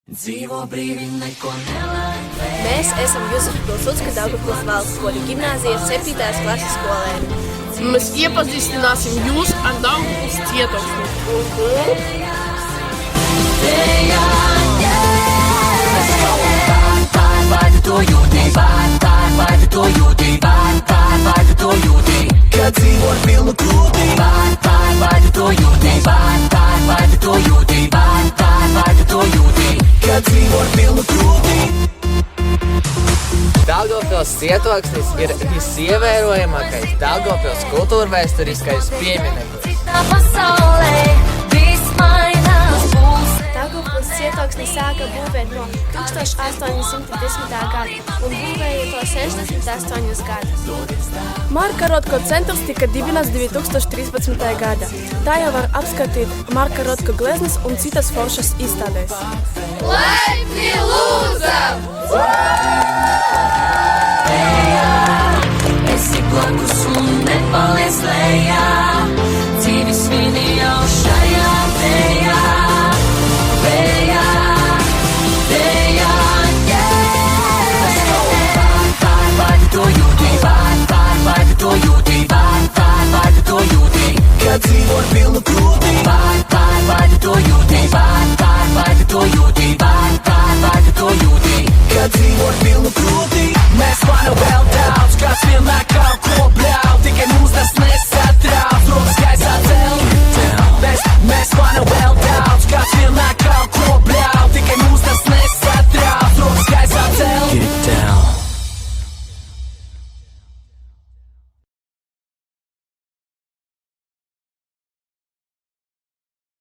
Dzīvo brīvi, neko nelaiž. Mēs esam Juzefa Pilsudska Daugavpils valsts skoļu gimnāzijas 7. klases skolēni. Mēs iepazīstināsim jūs ar Daugavpils cietoksni. Pārbaudi to jūtī, pārbaudi to jūtī, pārbaudi to jūtī. Kad dzīvo ar pilnu krūtī, pārbaudi to jūtī, pārbaudi to jūtī, pārbaudi to jūtī. Kad dzīvo ar pilnu krūtī. Daugavpils cietoksnis ir visievērojamākais Daugavpils kultūrvēsturiskais piemineklis. Daugavpils cietoksni sāka būvēt no 1810. gada un būvēja to 68 gadus. Marka Rotko centrs tika dibināts 2013. gada. Tajā var apskatīt Marka Rotko gleznas un citas foršas izstādēs. Laipni lūdzam! Esi blakus un nepaliec lejā. Dzīvi svini jau šajā vējā. Vējā, vējā, pārbaudi to jūtī, pārbaudi to jūtī, pārbaudi to jūtī. Kad dzīvo ar pilnu krūtī, pārbaudi to jūtī, pārbaudi to jūtī, pārbaudi to jūtī. Kad dzīvo ar pilnu krūtī, mēs manu vēl daudz, kāds vienmēr